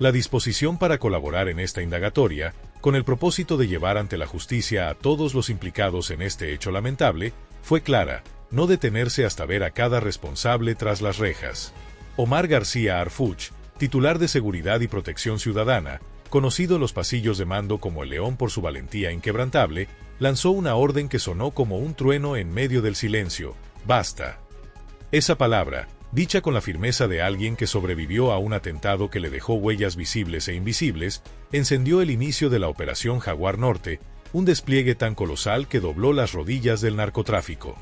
La disposición para colaborar en esta indagatoria, con el propósito de llevar ante la justicia a todos los implicados en este hecho lamentable, fue clara: no detenerse hasta ver a cada responsable tras las rejas. Omar García Arfuch, titular de Seguridad y Protección Ciudadana, conocido en los pasillos de mando como el León por su valentía inquebrantable, lanzó una orden que sonó como un trueno en medio del silencio: ¡basta! Esa palabra, dicha con la firmeza de alguien que sobrevivió a un atentado que le dejó huellas visibles e invisibles, encendió el inicio de la Operación Jaguar Norte, un despliegue tan colosal que dobló las rodillas del narcotráfico.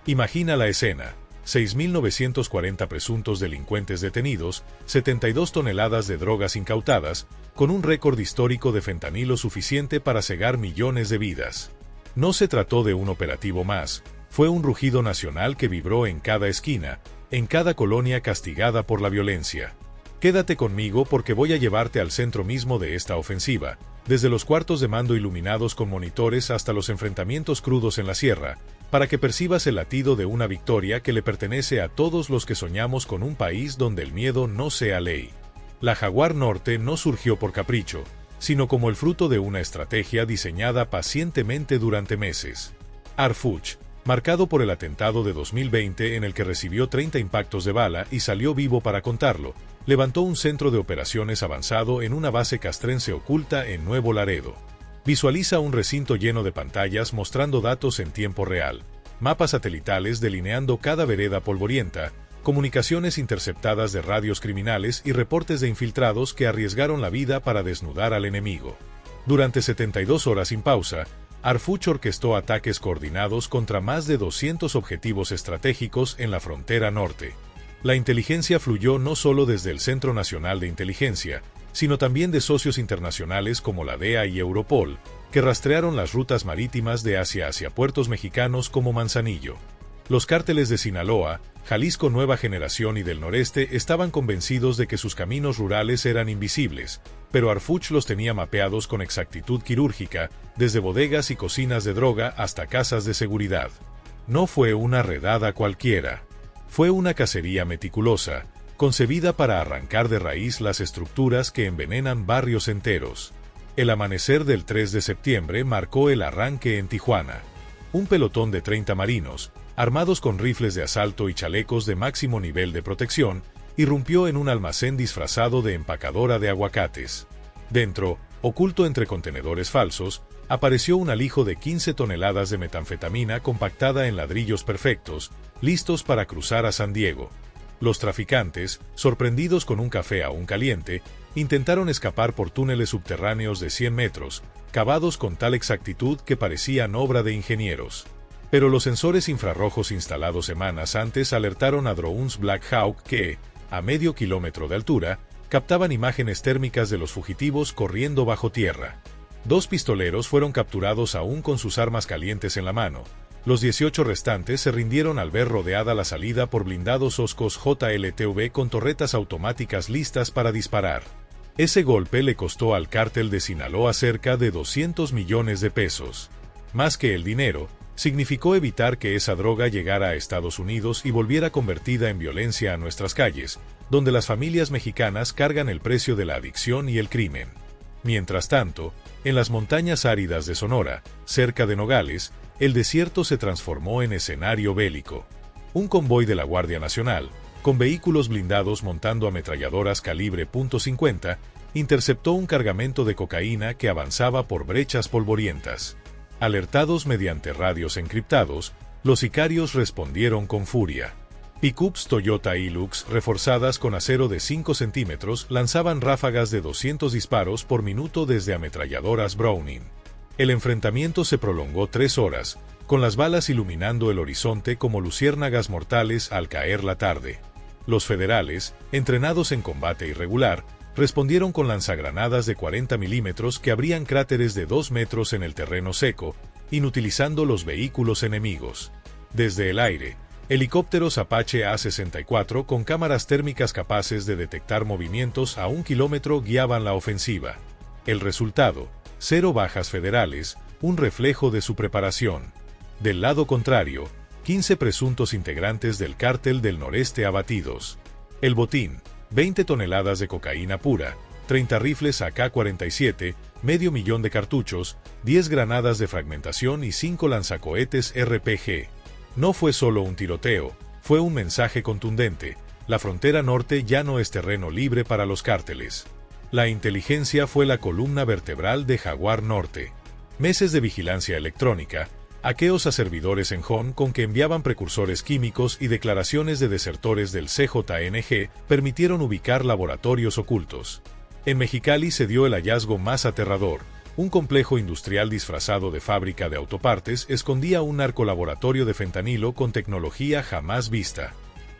Imagina la escena: 6.940 presuntos delincuentes detenidos, 72 toneladas de drogas incautadas, con un récord histórico de fentanilo suficiente para cegar millones de vidas. No se trató de un operativo más, fue un rugido nacional que vibró en cada esquina, en cada colonia castigada por la violencia. Quédate conmigo porque voy a llevarte al centro mismo de esta ofensiva, desde los cuartos de mando iluminados con monitores hasta los enfrentamientos crudos en la sierra, para que percibas el latido de una victoria que le pertenece a todos los que soñamos con un país donde el miedo no sea ley. La Jaguar Norte no surgió por capricho, sino como el fruto de una estrategia diseñada pacientemente durante meses. Arfuch, marcado por el atentado de 2020 en el que recibió 30 impactos de bala y salió vivo para contarlo, levantó un centro de operaciones avanzado en una base castrense oculta en Nuevo Laredo. Visualiza un recinto lleno de pantallas mostrando datos en tiempo real, mapas satelitales delineando cada vereda polvorienta, comunicaciones interceptadas de radios criminales y reportes de infiltrados que arriesgaron la vida para desnudar al enemigo. Durante 72 horas sin pausa, Arfuch orquestó ataques coordinados contra más de 200 objetivos estratégicos en la frontera norte. La inteligencia fluyó no solo desde el Centro Nacional de Inteligencia, sino también de socios internacionales como la DEA y Europol, que rastrearon las rutas marítimas de Asia hacia puertos mexicanos como Manzanillo. Los cárteles de Sinaloa, Jalisco Nueva Generación y del Noreste estaban convencidos de que sus caminos rurales eran invisibles, pero Arfuch los tenía mapeados con exactitud quirúrgica, desde bodegas y cocinas de droga hasta casas de seguridad. No fue una redada cualquiera. Fue una cacería meticulosa, concebida para arrancar de raíz las estructuras que envenenan barrios enteros. El amanecer del 3 de septiembre marcó el arranque en Tijuana. Un pelotón de 30 marinos, armados con rifles de asalto y chalecos de máximo nivel de protección, irrumpió en un almacén disfrazado de empacadora de aguacates. Dentro, oculto entre contenedores falsos, apareció un alijo de 15 toneladas de metanfetamina compactada en ladrillos perfectos, listos para cruzar a San Diego. Los traficantes, sorprendidos con un café aún caliente, intentaron escapar por túneles subterráneos de 100 metros, cavados con tal exactitud que parecían obra de ingenieros. Pero los sensores infrarrojos instalados semanas antes alertaron a drones Black Hawk que, a medio kilómetro de altura, captaban imágenes térmicas de los fugitivos corriendo bajo tierra. 2 pistoleros fueron capturados aún con sus armas calientes en la mano. Los 18 restantes se rindieron al ver rodeada la salida por blindados Oscos JLTV con torretas automáticas listas para disparar. Ese golpe le costó al cártel de Sinaloa cerca de 200 millones de pesos. Más que el dinero, significó evitar que esa droga llegara a Estados Unidos y volviera convertida en violencia a nuestras calles, donde las familias mexicanas cargan el precio de la adicción y el crimen. Mientras tanto, en las montañas áridas de Sonora, cerca de Nogales, el desierto se transformó en escenario bélico. Un convoy de la Guardia Nacional, con vehículos blindados montando ametralladoras calibre .50, interceptó un cargamento de cocaína que avanzaba por brechas polvorientas. Alertados mediante radios encriptados, los sicarios respondieron con furia. Pickups Toyota Hilux reforzadas con acero de 5 centímetros lanzaban ráfagas de 200 disparos por minuto desde ametralladoras Browning. El enfrentamiento se prolongó 3 horas, con las balas iluminando el horizonte como luciérnagas mortales al caer la tarde. Los federales, entrenados en combate irregular, respondieron con lanzagranadas de 40 milímetros que abrían cráteres de 2 metros en el terreno seco, inutilizando los vehículos enemigos. Desde el aire, helicópteros Apache A-64 con cámaras térmicas capaces de detectar movimientos a 1 kilómetro guiaban la ofensiva. El resultado: 0 bajas federales, un reflejo de su preparación. Del lado contrario, 15 presuntos integrantes del cártel del noreste abatidos. El botín: 20 toneladas de cocaína pura, 30 rifles AK-47, medio millón de cartuchos, 10 granadas de fragmentación y 5 lanzacohetes RPG. No fue solo un tiroteo, fue un mensaje contundente: la frontera norte ya no es terreno libre para los cárteles. La inteligencia fue la columna vertebral de Jaguar Norte. Meses de vigilancia electrónica, hackeos a servidores en Hong Kong que enviaban precursores químicos y declaraciones de desertores del CJNG permitieron ubicar laboratorios ocultos. En Mexicali se dio el hallazgo más aterrador: un complejo industrial disfrazado de fábrica de autopartes escondía un narcolaboratorio de fentanilo con tecnología jamás vista.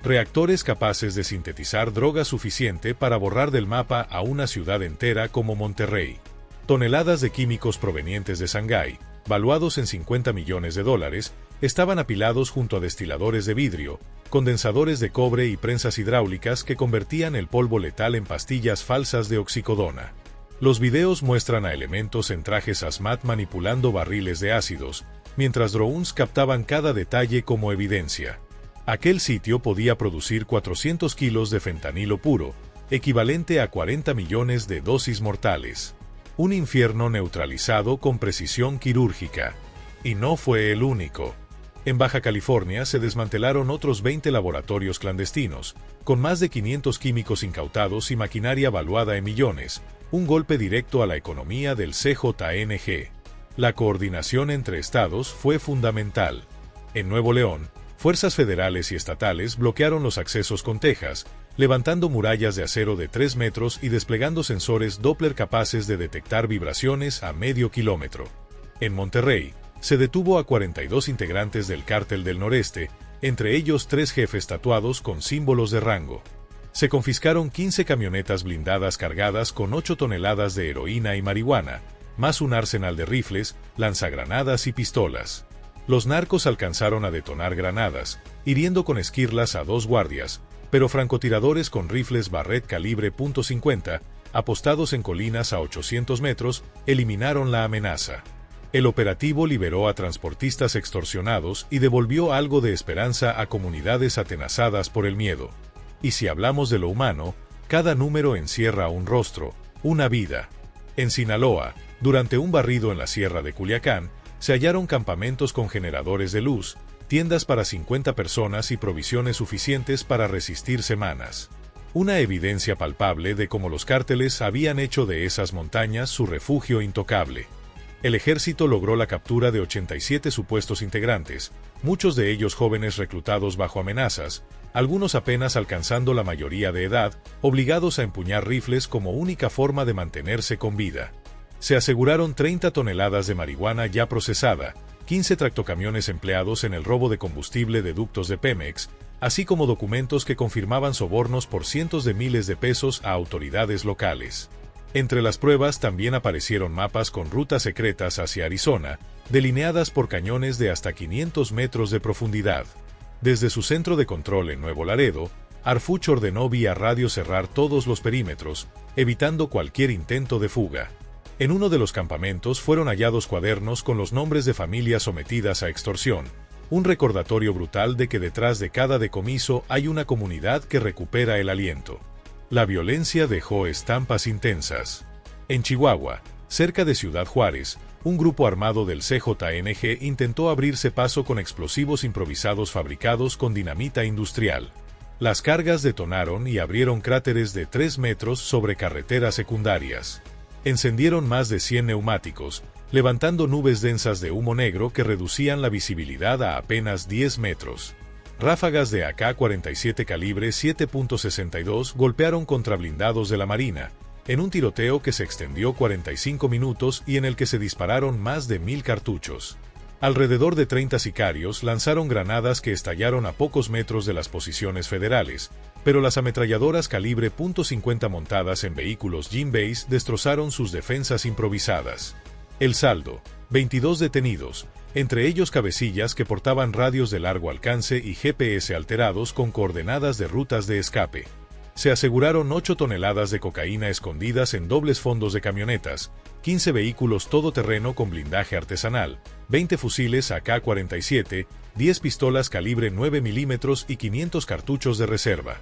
Reactores capaces de sintetizar droga suficiente para borrar del mapa a una ciudad entera como Monterrey. Toneladas de químicos provenientes de Shanghái, valuados en $50 millones, estaban apilados junto a destiladores de vidrio, condensadores de cobre y prensas hidráulicas que convertían el polvo letal en pastillas falsas de oxicodona. Los videos muestran a elementos en trajes hazmat manipulando barriles de ácidos, mientras drones captaban cada detalle como evidencia. Aquel sitio podía producir 400 kilos de fentanilo puro, equivalente a 40 millones de dosis mortales. Un infierno neutralizado con precisión quirúrgica. Y no fue el único. En Baja California se desmantelaron otros 20 laboratorios clandestinos, con más de 500 químicos incautados y maquinaria valuada en millones, un golpe directo a la economía del CJNG. La coordinación entre estados fue fundamental. En Nuevo León, fuerzas federales y estatales bloquearon los accesos con tejas, levantando murallas de acero de 3 metros y desplegando sensores Doppler capaces de detectar vibraciones a medio kilómetro. En Monterrey, se detuvo a 42 integrantes del Cártel del Noreste, entre ellos 3 jefes tatuados con símbolos de rango. Se confiscaron 15 camionetas blindadas cargadas con 8 toneladas de heroína y marihuana, más un arsenal de rifles, lanzagranadas y pistolas. Los narcos alcanzaron a detonar granadas, hiriendo con esquirlas a 2 guardias, pero francotiradores con rifles Barrett calibre .50, apostados en colinas a 800 metros, eliminaron la amenaza. El operativo liberó a transportistas extorsionados y devolvió algo de esperanza a comunidades atenazadas por el miedo. Y si hablamos de lo humano, cada número encierra un rostro, una vida. En Sinaloa, durante un barrido en la sierra de Culiacán, se hallaron campamentos con generadores de luz, tiendas para 50 personas y provisiones suficientes para resistir semanas. Una evidencia palpable de cómo los cárteles habían hecho de esas montañas su refugio intocable. El ejército logró la captura de 87 supuestos integrantes, muchos de ellos jóvenes reclutados bajo amenazas, algunos apenas alcanzando la mayoría de edad, obligados a empuñar rifles como única forma de mantenerse con vida. Se aseguraron 30 toneladas de marihuana ya procesada, 15 tractocamiones empleados en el robo de combustible de ductos de Pemex, así como documentos que confirmaban sobornos por cientos de miles de pesos a autoridades locales. Entre las pruebas también aparecieron mapas con rutas secretas hacia Arizona, delineadas por cañones de hasta 500 metros de profundidad. Desde su centro de control en Nuevo Laredo, Harfuch ordenó vía radio cerrar todos los perímetros, evitando cualquier intento de fuga. En uno de los campamentos fueron hallados cuadernos con los nombres de familias sometidas a extorsión, un recordatorio brutal de que detrás de cada decomiso hay una comunidad que recupera el aliento. La violencia dejó estampas intensas. En Chihuahua, cerca de Ciudad Juárez, un grupo armado del CJNG intentó abrirse paso con explosivos improvisados fabricados con dinamita industrial. Las cargas detonaron y abrieron cráteres de 3 metros sobre carreteras secundarias. Encendieron más de 100 neumáticos, levantando nubes densas de humo negro que reducían la visibilidad a apenas 10 metros. Ráfagas de AK-47 calibre 7.62 golpearon contra blindados de la Marina, en un tiroteo que se extendió 45 minutos y en el que se dispararon más de 1000 cartuchos. Alrededor de 30 sicarios lanzaron granadas que estallaron a pocos metros de las posiciones federales, pero las ametralladoras calibre .50 montadas en vehículos Jeep Base destrozaron sus defensas improvisadas. El saldo: 22 detenidos, entre ellos cabecillas que portaban radios de largo alcance y GPS alterados con coordenadas de rutas de escape. Se aseguraron 8 toneladas de cocaína escondidas en dobles fondos de camionetas, 15 vehículos todoterreno con blindaje artesanal, 20 fusiles AK-47, 10 pistolas calibre 9 milímetros y 500 cartuchos de reserva.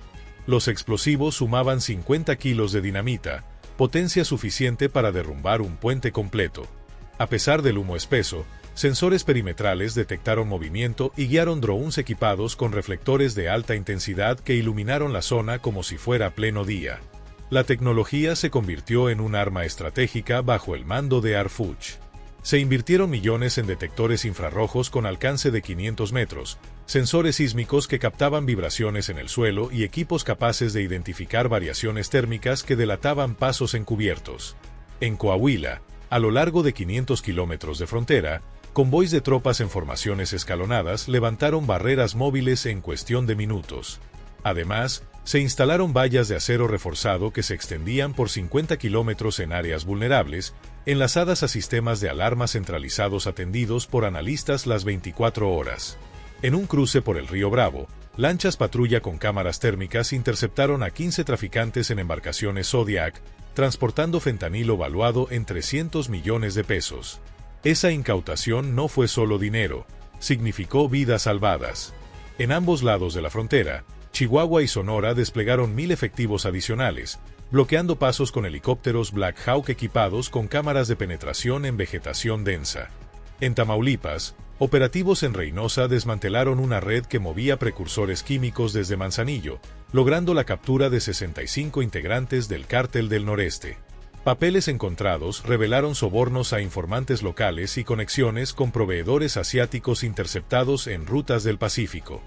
Los explosivos sumaban 50 kilos de dinamita, potencia suficiente para derrumbar un puente completo. A pesar del humo espeso, sensores perimetrales detectaron movimiento y guiaron drones equipados con reflectores de alta intensidad que iluminaron la zona como si fuera pleno día. La tecnología se convirtió en un arma estratégica bajo el mando de Arfuch. Se invirtieron millones en detectores infrarrojos con alcance de 500 metros, sensores sísmicos que captaban vibraciones en el suelo y equipos capaces de identificar variaciones térmicas que delataban pasos encubiertos. En Coahuila, a lo largo de 500 kilómetros de frontera, convoys de tropas en formaciones escalonadas levantaron barreras móviles en cuestión de minutos. Además, se instalaron vallas de acero reforzado que se extendían por 50 kilómetros en áreas vulnerables, enlazadas a sistemas de alarma centralizados atendidos por analistas las 24 horas. En un cruce por el río Bravo, lanchas patrulla con cámaras térmicas interceptaron a 15 traficantes en embarcaciones Zodiac, transportando fentanilo valuado en 300 millones de pesos. Esa incautación no fue solo dinero, significó vidas salvadas. En ambos lados de la frontera, Chihuahua y Sonora desplegaron 1,000 efectivos adicionales, bloqueando pasos con helicópteros Black Hawk equipados con cámaras de penetración en vegetación densa. En Tamaulipas, operativos en Reynosa desmantelaron una red que movía precursores químicos desde Manzanillo, logrando la captura de 65 integrantes del Cártel del Noreste. Papeles encontrados revelaron sobornos a informantes locales y conexiones con proveedores asiáticos interceptados en rutas del Pacífico.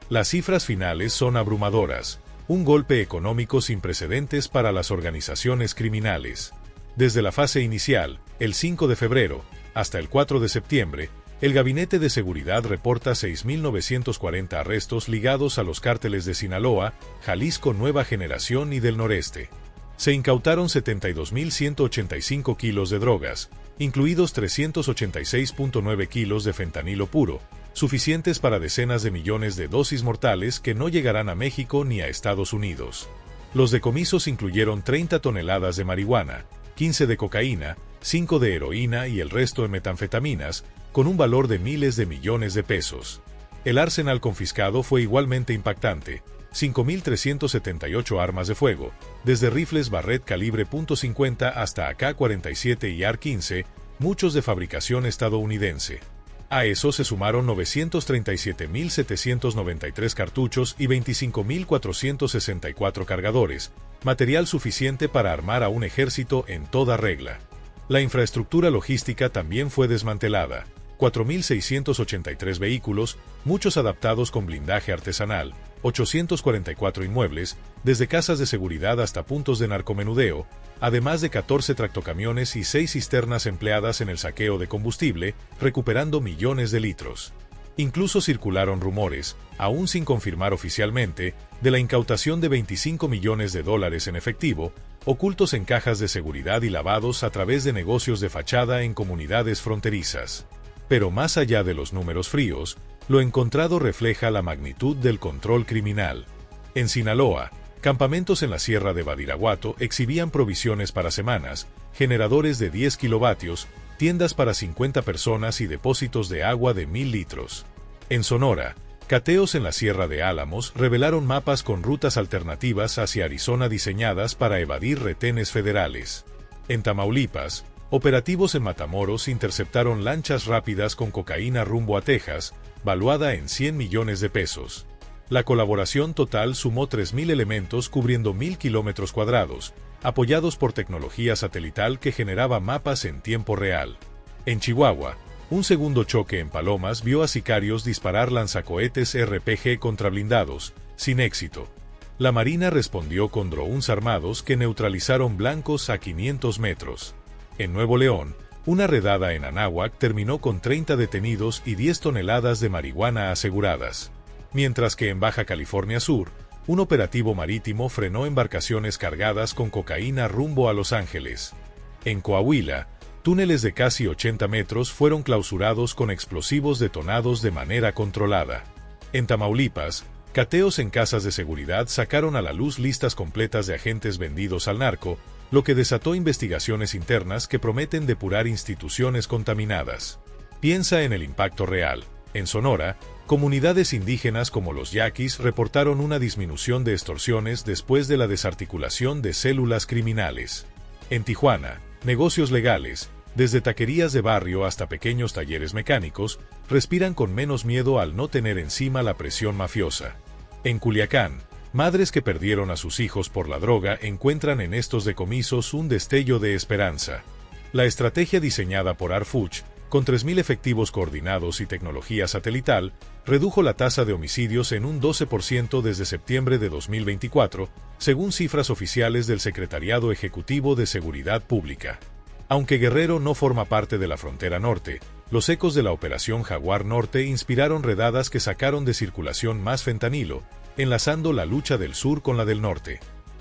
Las cifras finales son abrumadoras, un golpe económico sin precedentes para las organizaciones criminales. Desde la fase inicial, el 5 de febrero, hasta el 4 de septiembre, el Gabinete de Seguridad reporta 6.940 arrestos ligados a los cárteles de Sinaloa, Jalisco Nueva Generación y del Noreste. Se incautaron 72.185 kilos de drogas, incluidos 386.9 kilos de fentanilo puro, suficientes para decenas de millones de dosis mortales que no llegarán a México ni a Estados Unidos. Los decomisos incluyeron 30 toneladas de marihuana, 15 de cocaína, 5 de heroína y el resto en metanfetaminas, con un valor de miles de millones de pesos. El arsenal confiscado fue igualmente impactante: 5.378 armas de fuego, desde rifles Barrett calibre .50 hasta AK-47 y AR-15, muchos de fabricación estadounidense. A eso se sumaron 937.793 cartuchos y 25.464 cargadores, material suficiente para armar a un ejército en toda regla. La infraestructura logística también fue desmantelada: 4.683 vehículos, muchos adaptados con blindaje artesanal, 844 inmuebles, desde casas de seguridad hasta puntos de narcomenudeo, además de 14 tractocamiones y 6 cisternas empleadas en el saqueo de combustible, recuperando millones de litros. Incluso circularon rumores, aún sin confirmar oficialmente, de la incautación de $25 millones en efectivo, ocultos en cajas de seguridad y lavados a través de negocios de fachada en comunidades fronterizas. Pero más allá de los números fríos, lo encontrado refleja la magnitud del control criminal. En Sinaloa, campamentos en la Sierra de Badiraguato exhibían provisiones para semanas, generadores de 10 kilovatios, tiendas para 50 personas y depósitos de agua de 1,000 litros. En Sonora, cateos en la Sierra de Álamos revelaron mapas con rutas alternativas hacia Arizona diseñadas para evadir retenes federales. En Tamaulipas, operativos en Matamoros interceptaron lanchas rápidas con cocaína rumbo a Texas, valuada en 100 millones de pesos. La colaboración total sumó 3.000 elementos cubriendo 1,000 kilómetros cuadrados, apoyados por tecnología satelital que generaba mapas en tiempo real. En Chihuahua, un segundo choque en Palomas vio a sicarios disparar lanzacohetes RPG contra blindados, sin éxito. La Marina respondió con drones armados que neutralizaron blancos a 500 metros. En Nuevo León, una redada en Anáhuac terminó con 30 detenidos y 10 toneladas de marihuana aseguradas. Mientras que en Baja California Sur, un operativo marítimo frenó embarcaciones cargadas con cocaína rumbo a Los Ángeles. En Coahuila, túneles de casi 80 metros fueron clausurados con explosivos detonados de manera controlada. En Tamaulipas, cateos en casas de seguridad sacaron a la luz listas completas de agentes vendidos al narco, lo que desató investigaciones internas que prometen depurar instituciones contaminadas. Piensa en el impacto real. En Sonora, comunidades indígenas como los yaquis reportaron una disminución de extorsiones después de la desarticulación de células criminales. En Tijuana, negocios legales, desde taquerías de barrio hasta pequeños talleres mecánicos, respiran con menos miedo al no tener encima la presión mafiosa. En Culiacán, madres que perdieron a sus hijos por la droga encuentran en estos decomisos un destello de esperanza. La estrategia diseñada por Arfuch, con 3.000 efectivos coordinados y tecnología satelital, redujo la tasa de homicidios en un 12% desde septiembre de 2024, según cifras oficiales del Secretariado Ejecutivo de Seguridad Pública. Aunque Guerrero no forma parte de la frontera norte, los ecos de la Operación Jaguar Norte inspiraron redadas que sacaron de circulación más fentanilo, enlazando la lucha del sur con la del norte.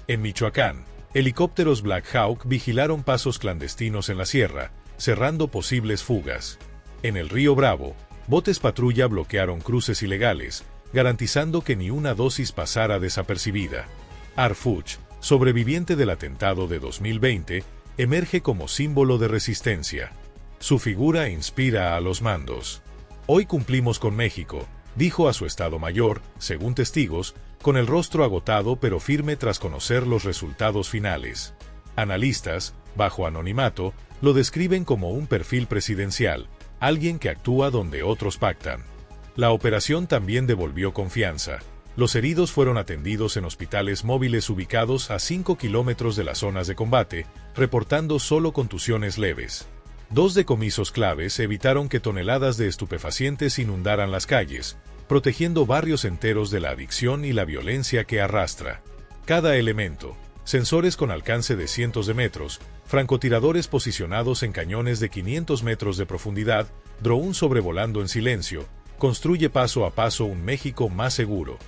En Michoacán, helicópteros Black Hawk vigilaron pasos clandestinos en la sierra, cerrando posibles fugas. En el Río Bravo, botes patrulla bloquearon cruces ilegales, garantizando que ni una dosis pasara desapercibida. Arfuch, sobreviviente del atentado de 2020, emerge como símbolo de resistencia. Su figura inspira a los mandos. Hoy cumplimos con México, dijo a su Estado Mayor, según testigos, con el rostro agotado pero firme tras conocer los resultados finales. Analistas, bajo anonimato, lo describen como un perfil presidencial, alguien que actúa donde otros pactan. La operación también devolvió confianza. Los heridos fueron atendidos en hospitales móviles ubicados a 5 kilómetros de las zonas de combate, reportando solo contusiones leves. 2 decomisos claves evitaron que toneladas de estupefacientes inundaran las calles, protegiendo barrios enteros de la adicción y la violencia que arrastra. Cada elemento, sensores con alcance de cientos de metros, francotiradores posicionados en cañones de 500 metros de profundidad, drone sobrevolando en silencio, construye paso a paso un México más seguro.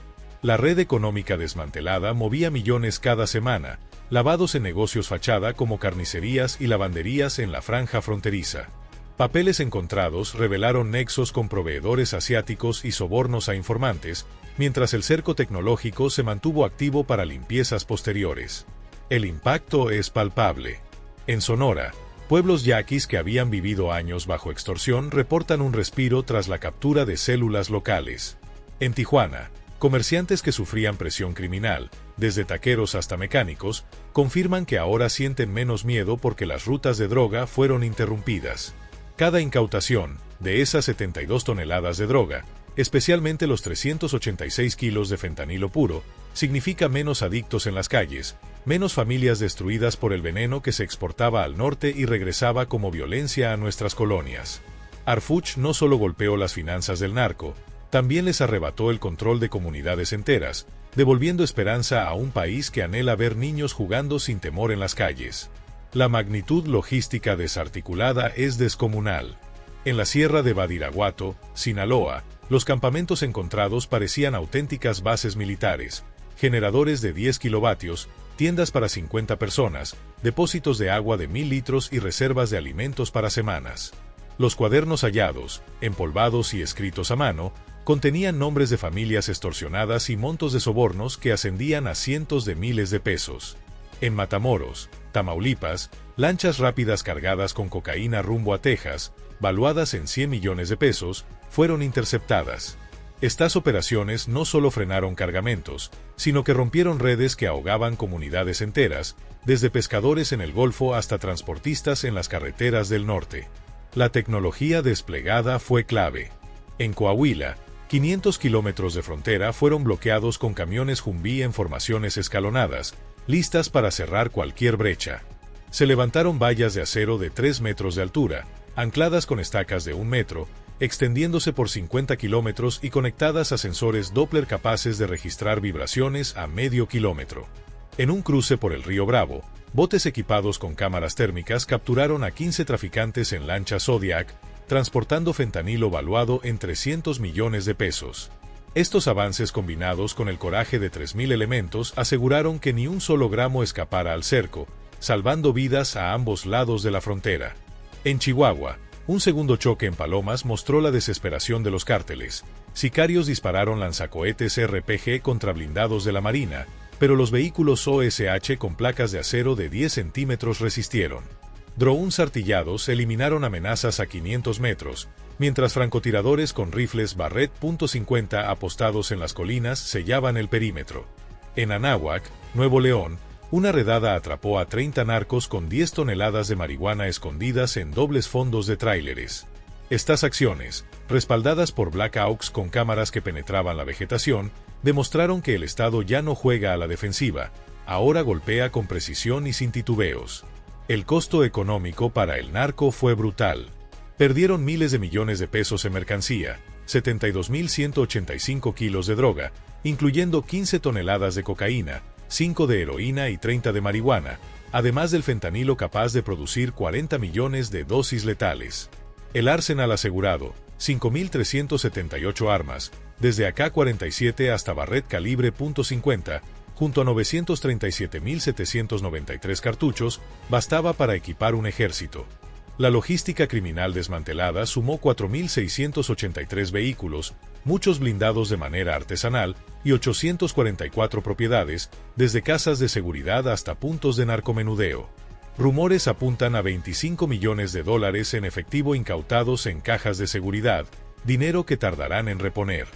La red económica desmantelada movía millones cada semana, lavados en negocios fachada como carnicerías y lavanderías en la franja fronteriza. Papeles encontrados revelaron nexos con proveedores asiáticos y sobornos a informantes, mientras el cerco tecnológico se mantuvo activo para limpiezas posteriores. El impacto es palpable. En Sonora, pueblos yaquis que habían vivido años bajo extorsión reportan un respiro tras la captura de células locales. En Tijuana, comerciantes que sufrían presión criminal, desde taqueros hasta mecánicos, confirman que ahora sienten menos miedo porque las rutas de droga fueron interrumpidas. Cada incautación, de esas 72 toneladas de droga, especialmente los 386 kilos de fentanilo puro, significa menos adictos en las calles, menos familias destruidas por el veneno que se exportaba al norte y regresaba como violencia a nuestras colonias. Arfuch no solo golpeó las finanzas del narco, también les arrebató el control de comunidades enteras, devolviendo esperanza a un país que anhela ver niños jugando sin temor en las calles. La magnitud logística desarticulada es descomunal. En la sierra de Badiraguato, Sinaloa, los campamentos encontrados parecían auténticas bases militares, generadores de 10 kilovatios, tiendas para 50 personas, depósitos de agua de 1000 litros y reservas de alimentos para semanas. Los cuadernos hallados, empolvados y escritos a mano, contenían nombres de familias extorsionadas y montos de sobornos que ascendían a cientos de miles de pesos. En Matamoros, Tamaulipas, lanchas rápidas cargadas con cocaína rumbo a Texas, valuadas en 100 millones de pesos, fueron interceptadas. Estas operaciones no solo frenaron cargamentos, sino que rompieron redes que ahogaban comunidades enteras, desde pescadores en el Golfo hasta transportistas en las carreteras del norte. La tecnología desplegada fue clave. En Coahuila, 500 kilómetros de frontera fueron bloqueados con camiones Humvee en formaciones escalonadas, listas para cerrar cualquier brecha. Se levantaron vallas de acero de 3 metros de altura, ancladas con estacas de 1 metro, extendiéndose por 50 kilómetros y conectadas a sensores Doppler capaces de registrar vibraciones a medio kilómetro. En un cruce por el río Bravo, botes equipados con cámaras térmicas capturaron a 15 traficantes en lancha Zodiac, transportando fentanilo valuado en 300 millones de pesos. Estos avances combinados con el coraje de 3.000 elementos aseguraron que ni un solo gramo escapara al cerco, salvando vidas a ambos lados de la frontera. En Chihuahua, un segundo choque en Palomas mostró la desesperación de los cárteles. Sicarios dispararon lanzacohetes RPG contra blindados de la Marina, pero los vehículos OSH con placas de acero de 10 centímetros resistieron. Drones artillados eliminaron amenazas a 500 metros, mientras francotiradores con rifles Barrett .50 apostados en las colinas sellaban el perímetro. En Anáhuac, Nuevo León, Una redada atrapó a 30 narcos con 10 toneladas de marihuana escondidas en dobles fondos de tráileres. Estas acciones, respaldadas por Blackouts con cámaras que penetraban la vegetación, demostraron que el Estado ya no juega a la defensiva, ahora golpea con precisión y sin titubeos. El costo económico para el narco fue brutal. Perdieron miles de millones de pesos en mercancía, 72.185 kilos de droga, incluyendo 15 toneladas de cocaína, 5 de heroína y 30 de marihuana, además del fentanilo capaz de producir 40 millones de dosis letales. El arsenal asegurado, 5.378 armas, desde AK-47 hasta Barrett calibre .50, junto a 937.793 cartuchos, bastaba para equipar un ejército. La logística criminal desmantelada sumó 4.683 vehículos, muchos blindados de manera artesanal, y 844 propiedades, desde casas de seguridad hasta puntos de narcomenudeo. Rumores apuntan a $25 millones en efectivo incautados en cajas de seguridad, dinero que tardarán en reponer.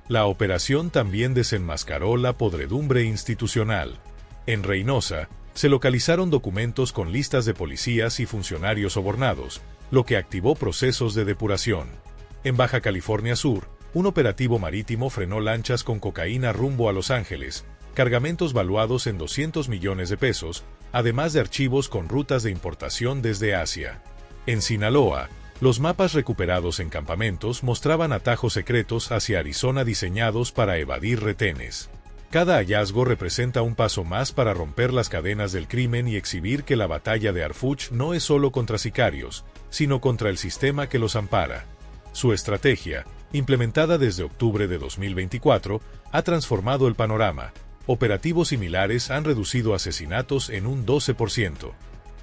La operación también desenmascaró la podredumbre institucional. En Reynosa, se localizaron documentos con listas de policías y funcionarios sobornados, lo que activó procesos de depuración. En Baja California Sur, un operativo marítimo frenó lanchas con cocaína rumbo a Los Ángeles, cargamentos valuados en 200 millones de pesos, además de archivos con rutas de importación desde Asia. En Sinaloa, los mapas recuperados en campamentos mostraban atajos secretos hacia Arizona diseñados para evadir retenes. Cada hallazgo representa un paso más para romper las cadenas del crimen y exhibir que la batalla de Harfuch no es solo contra sicarios, sino contra el sistema que los ampara. Su estrategia, implementada desde octubre de 2024, ha transformado el panorama. Operativos similares han reducido asesinatos en un 12%.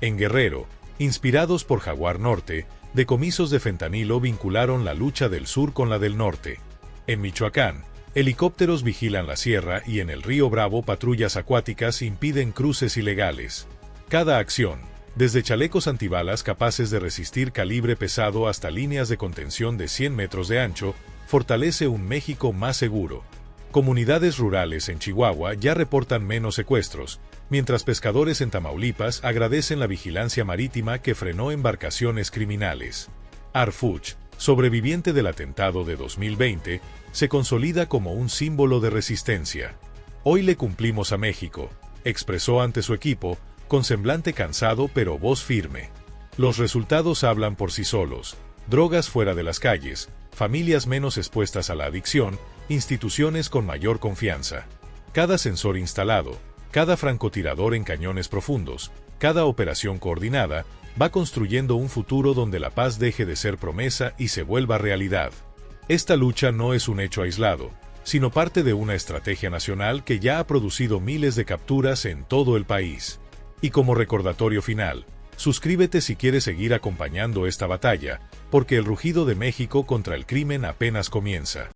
En Guerrero, inspirados por Jaguar Norte, decomisos de fentanilo vincularon la lucha del sur con la del norte. En Michoacán, helicópteros vigilan la sierra y en el río Bravo patrullas acuáticas impiden cruces ilegales. Cada acción, desde chalecos antibalas capaces de resistir calibre pesado hasta líneas de contención de 100 metros de ancho, fortalece un México más seguro. Comunidades rurales en Chihuahua ya reportan menos secuestros, mientras pescadores en Tamaulipas agradecen la vigilancia marítima que frenó embarcaciones criminales. Harfuch, sobreviviente del atentado de 2020, se consolida como un símbolo de resistencia. Hoy le cumplimos a México, expresó ante su equipo, con semblante cansado pero voz firme. Los resultados hablan por sí solos: drogas fuera de las calles, familias menos expuestas a la adicción, instituciones con mayor confianza. Cada sensor instalado, cada francotirador en cañones profundos, cada operación coordinada, va construyendo un futuro donde la paz deje de ser promesa y se vuelva realidad. Esta lucha no es un hecho aislado, sino parte de una estrategia nacional que ya ha producido miles de capturas en todo el país. Y como recordatorio final, suscríbete si quieres seguir acompañando esta batalla, porque el rugido de México contra el crimen apenas comienza.